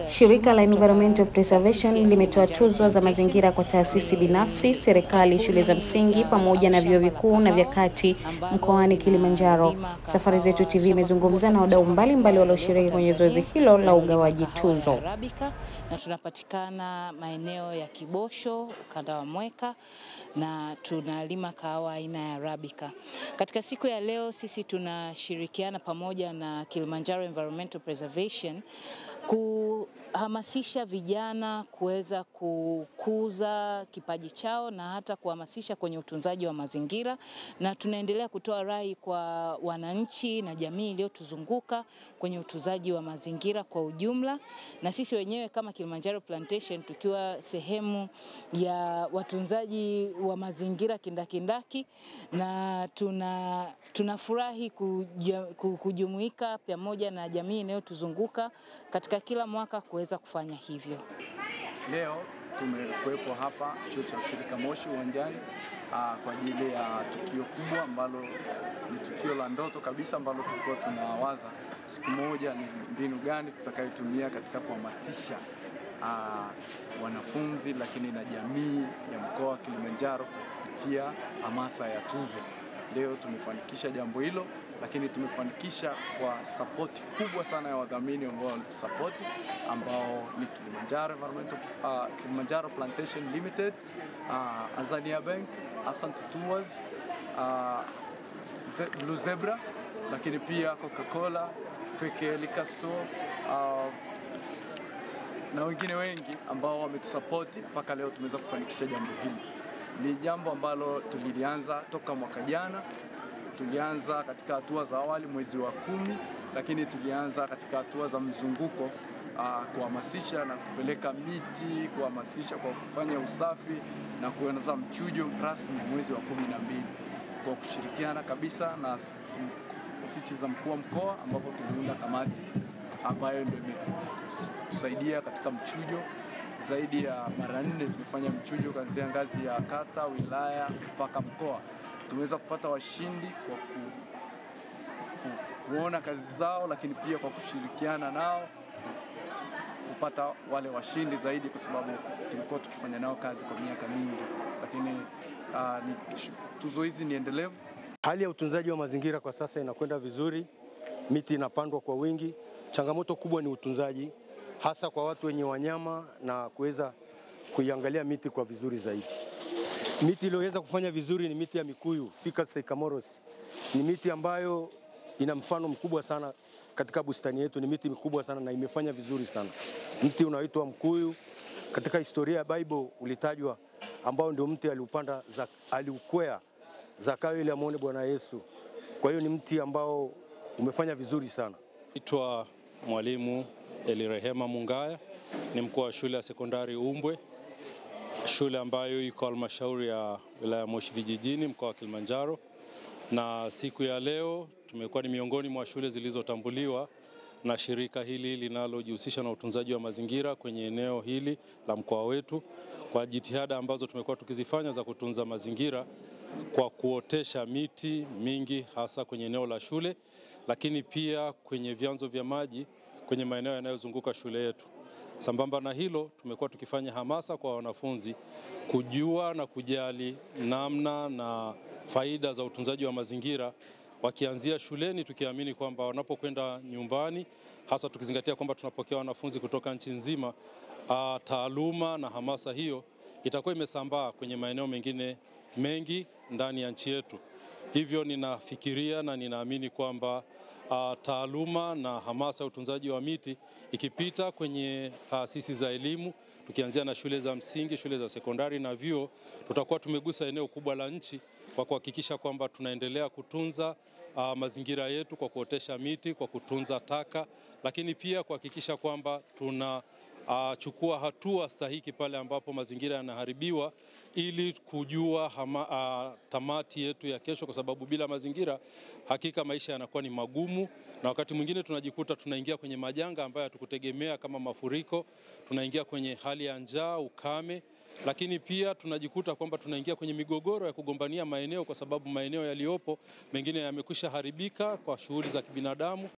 Shirika la Environmental Preservation limetoa tuzo za mazingira kwa taasisi binafsi, serikali, shule za msingi pamoja na vyuo vikuu na vya kati mkoani Kilimanjaro. Safari Zetu TV imezungumza na wadau mbalimbali walioshiriki kwenye zoezi hilo la ugawaji tuzo. Na tunapatikana maeneo ya Kibosho, ukanda wa Mweka, na tunalima kahawa aina ya Arabica. Katika siku ya leo sisi tunashirikiana pamoja na Kilimanjaro Environmental Preservation kuhamasisha vijana kuweza kukuza kipaji chao na hata kuhamasisha kwenye utunzaji wa mazingira, na tunaendelea kutoa rai kwa wananchi na jamii iliyotuzunguka kwenye utunzaji wa mazingira kwa ujumla. Na sisi wenyewe kama Kilimanjaro Plantation tukiwa sehemu ya watunzaji wa mazingira kindakindaki, na tunafurahi kujumuika pamoja na jamii inayotuzunguka katika kila mwaka kuweza kufanya hivyo. Leo tumekuwepo hapa chuo cha ushirika Moshi uwanjani kwa ajili ya tukio kubwa ambalo ni tukio la ndoto kabisa, ambalo tulikuwa tunawaza siku moja ni mbinu gani tutakayotumia katika kuhamasisha wanafunzi lakini na jamii ya mkoa wa Kilimanjaro kupitia hamasa ya tuzo. Leo tumefanikisha jambo hilo, lakini tumefanikisha kwa support kubwa sana ya wadhamini ambao support, ambao ni Kilimanjaro Plantation Limited, Azania Bank, Asante Tours, Blue Zebra, lakini pia Coca-Cola, PK Liquor Store, na wengine wengi ambao wametusapoti mpaka leo tumeweza kufanikisha jambo hili. Ni jambo ambalo tulilianza toka mwaka jana. Tulianza katika hatua za awali mwezi wa 10, lakini tulianza katika hatua za mzunguko kuhamasisha na kupeleka miti, kuhamasisha kwa kufanya usafi na kuanza mchujo rasmi mwezi wa 12 kwa kushirikiana kabisa na ofisi za mkuu wa mkoa, ambapo tuliunda kamati ambayo ndio imetusaidia katika mchujo. Zaidi ya mara 4 tumefanya mchujo kuanzia ngazi ya kata, wilaya mpaka mkoa. Tumeweza kupata washindi kwa kuona kazi zao, lakini pia kwa kushirikiana nao kupata wale washindi zaidi, kwa sababu tulikuwa tukifanya nao kazi kwa miaka mingi. Lakini tuzo hizi ni endelevu. Hali ya utunzaji wa mazingira kwa sasa inakwenda vizuri, miti inapandwa kwa wingi. Changamoto kubwa ni utunzaji, hasa kwa watu wenye wanyama, na kuweza kuiangalia miti kwa vizuri zaidi. Miti iliyoweza kufanya vizuri ni miti ya mikuyu, Ficus sycamoros. Ni miti ambayo ina mfano mkubwa sana katika bustani yetu, ni miti mikubwa sana na imefanya vizuri sana. Mti unaoitwa mkuyu katika historia ya Bible ulitajwa, ambao ndio mti aliukwea Zakayo ili amuone Bwana Yesu. Kwa hiyo ni mti ambao umefanya vizuri sana. Naitwa Mwalimu Elirehema Mungaya, ni mkuu wa shule ya sekondari Umbwe, shule ambayo iko halmashauri ya wilaya Moshi vijijini, mkoa wa Kilimanjaro. Na siku ya leo tumekuwa ni miongoni mwa shule zilizotambuliwa na shirika hili linalojihusisha na utunzaji wa mazingira kwenye eneo hili la mkoa wetu, kwa jitihada ambazo tumekuwa tukizifanya za kutunza mazingira kwa kuotesha miti mingi hasa kwenye eneo la shule, lakini pia kwenye vyanzo vya maji kwenye maeneo yanayozunguka shule yetu. Sambamba na hilo, tumekuwa tukifanya hamasa kwa wanafunzi kujua na kujali namna na faida za utunzaji wa mazingira wakianzia shuleni, tukiamini kwamba wanapokwenda nyumbani, hasa tukizingatia kwamba tunapokea wanafunzi kutoka nchi nzima, taaluma na hamasa hiyo itakuwa imesambaa kwenye maeneo mengine mengi ndani ya nchi yetu. Hivyo ninafikiria na ninaamini kwamba taaluma na hamasa ya utunzaji wa miti ikipita kwenye taasisi za elimu, tukianzia na shule za msingi, shule za sekondari na vyuo, tutakuwa tumegusa eneo kubwa la nchi kwa kuhakikisha kwamba tunaendelea kutunza mazingira yetu kwa kuotesha miti, kwa kutunza taka, lakini pia kuhakikisha kwamba tunachukua hatua stahiki pale ambapo mazingira yanaharibiwa, ili kujua tamati yetu ya kesho, kwa sababu bila mazingira hakika maisha yanakuwa ni magumu, na wakati mwingine tunajikuta tunaingia kwenye majanga ambayo hatukutegemea kama mafuriko, tunaingia kwenye hali ya njaa, ukame, lakini pia tunajikuta kwamba tunaingia kwenye migogoro ya kugombania maeneo, kwa sababu maeneo yaliyopo mengine yamekwisha haribika kwa shughuli za kibinadamu.